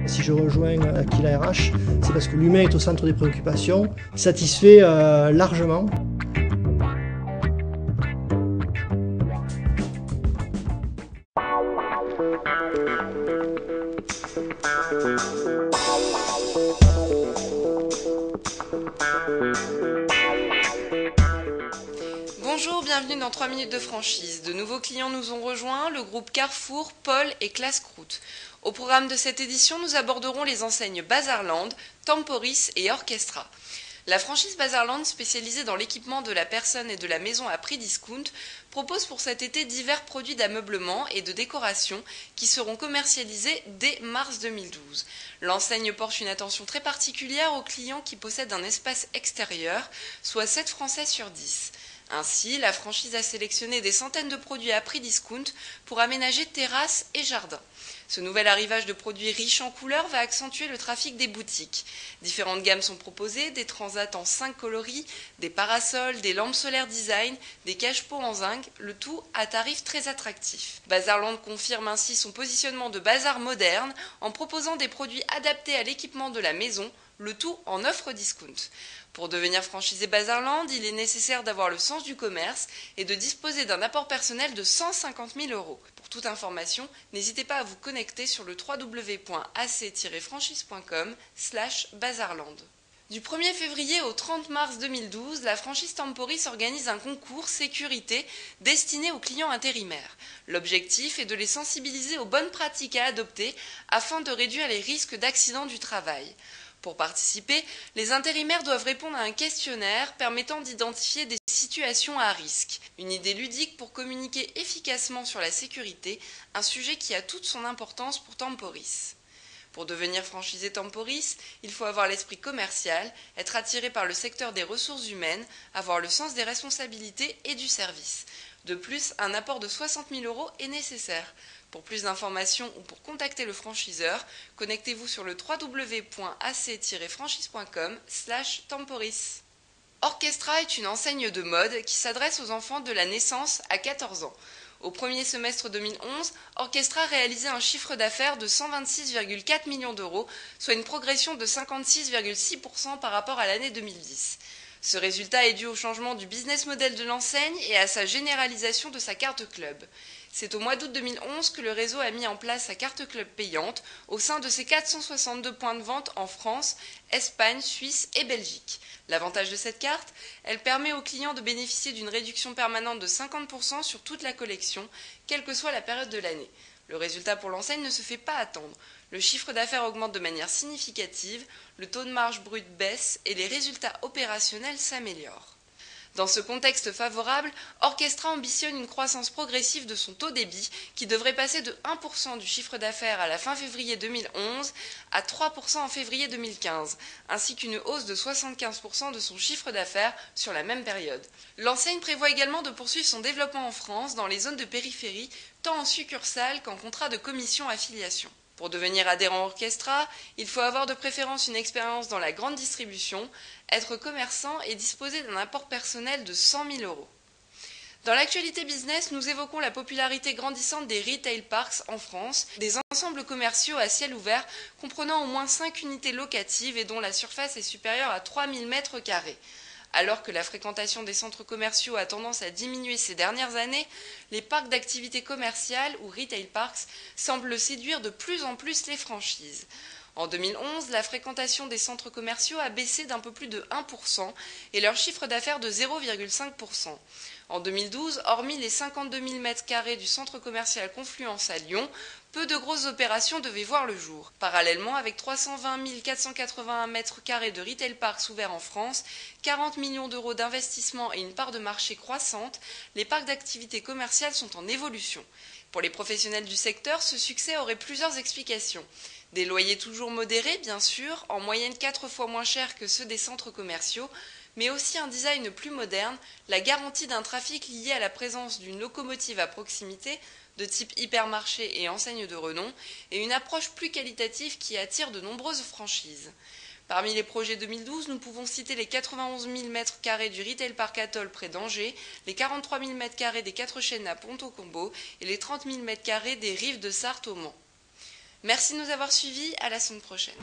Si je rejoins Aquila RH, c'est parce que l'humain est au centre des préoccupations, satisfait largement. Bonjour, bienvenue dans 3 minutes de franchise. De nouveaux clients nous ont rejoints, le groupe Carrefour, Paul et Classe Croûte. Au programme de cette édition, nous aborderons les enseignes Bazarland, Temporis et Orchestra. La franchise Bazarland, spécialisée dans l'équipement de la personne et de la maison à prix discount, propose pour cet été divers produits d'ameublement et de décoration qui seront commercialisés dès mars 2012. L'enseigne porte une attention très particulière aux clients qui possèdent un espace extérieur, soit 7 Français sur 10. Ainsi, la franchise a sélectionné des centaines de produits à prix discount pour aménager terrasses et jardins. Ce nouvel arrivage de produits riches en couleurs va accentuer le trafic des boutiques. Différentes gammes sont proposées, des transats en 5 coloris, des parasols, des lampes solaires design, des cache-pots en zinc, le tout à tarif très attractif. Bazarland confirme ainsi son positionnement de bazar moderne en proposant des produits adaptés à l'équipement de la maison, le tout en offre discount. Pour devenir franchisé Bazarland, il est nécessaire d'avoir le sens du commerce et de disposer d'un apport personnel de 150 000 €. Pour toute information, n'hésitez pas à vous connecter sur le www.ac-franchise.com/Bazarland. Du 1er février au 30 mars 2012, la franchise Temporis organise un concours sécurité destiné aux clients intérimaires. L'objectif est de les sensibiliser aux bonnes pratiques à adopter afin de réduire les risques d'accidents du travail. Pour participer, les intérimaires doivent répondre à un questionnaire permettant d'identifier des situations à risque. Une idée ludique pour communiquer efficacement sur la sécurité, un sujet qui a toute son importance pour Temporis. Pour devenir franchisé Temporis, il faut avoir l'esprit commercial, être attiré par le secteur des ressources humaines, avoir le sens des responsabilités et du service. De plus, un apport de 60 000 € est nécessaire. Pour plus d'informations ou pour contacter le franchiseur, connectez-vous sur le www.ac-franchise.com/Temporis. Orchestra est une enseigne de mode qui s'adresse aux enfants de la naissance à 14 ans. Au premier semestre 2011, Orchestra réalisait un chiffre d'affaires de 126,4 millions d'euros, soit une progression de 56,6% par rapport à l'année 2010. Ce résultat est dû au changement du business model de l'enseigne et à sa généralisation de sa carte club. C'est au mois d'août 2011 que le réseau a mis en place sa carte club payante au sein de ses 462 points de vente en France, Espagne, Suisse et Belgique. L'avantage de cette carte, elle permet aux clients de bénéficier d'une réduction permanente de 50% sur toute la collection, quelle que soit la période de l'année. Le résultat pour l'enseigne ne se fait pas attendre. Le chiffre d'affaires augmente de manière significative, le taux de marge brute baisse et les résultats opérationnels s'améliorent. Dans ce contexte favorable, Orchestra ambitionne une croissance progressive de son taux débit qui devrait passer de 1% du chiffre d'affaires à la fin février 2011 à 3% en février 2015, ainsi qu'une hausse de 75% de son chiffre d'affaires sur la même période. L'enseigne prévoit également de poursuivre son développement en France dans les zones de périphérie, tant en succursale qu'en contrat de commission-affiliation. Pour devenir adhérent Orchestra, il faut avoir de préférence une expérience dans la grande distribution, être commerçant et disposer d'un apport personnel de 100 000 €. Dans l'actualité business, nous évoquons la popularité grandissante des retail parks en France, des ensembles commerciaux à ciel ouvert comprenant au moins 5 unités locatives et dont la surface est supérieure à 3000 m². Alors que la fréquentation des centres commerciaux a tendance à diminuer ces dernières années, les parcs d'activités commerciales ou retail parks semblent séduire de plus en plus les franchises. En 2011, la fréquentation des centres commerciaux a baissé d'un peu plus de 1% et leur chiffre d'affaires de 0,5%. En 2012, hormis les 52 000 m² du centre commercial Confluence à Lyon, peu de grosses opérations devaient voir le jour. Parallèlement, avec 320 481 m² de retail parks ouverts en France, 40 millions d'euros d'investissement et une part de marché croissante, les parcs d'activités commerciales sont en évolution. Pour les professionnels du secteur, ce succès aurait plusieurs explications. Des loyers toujours modérés, bien sûr, en moyenne 4 fois moins chers que ceux des centres commerciaux, mais aussi un design plus moderne, la garantie d'un trafic lié à la présence d'une locomotive à proximité, de type hypermarché et enseigne de renom, et une approche plus qualitative qui attire de nombreuses franchises. Parmi les projets 2012, nous pouvons citer les 91 000 m² du Retail Park Atoll près d'Angers, les 43 000 m² des 4 Chênes à Ponto-Combo et les 30 000 m² des Rives de Sarthe au Mans. Merci de nous avoir suivis, à la semaine prochaine.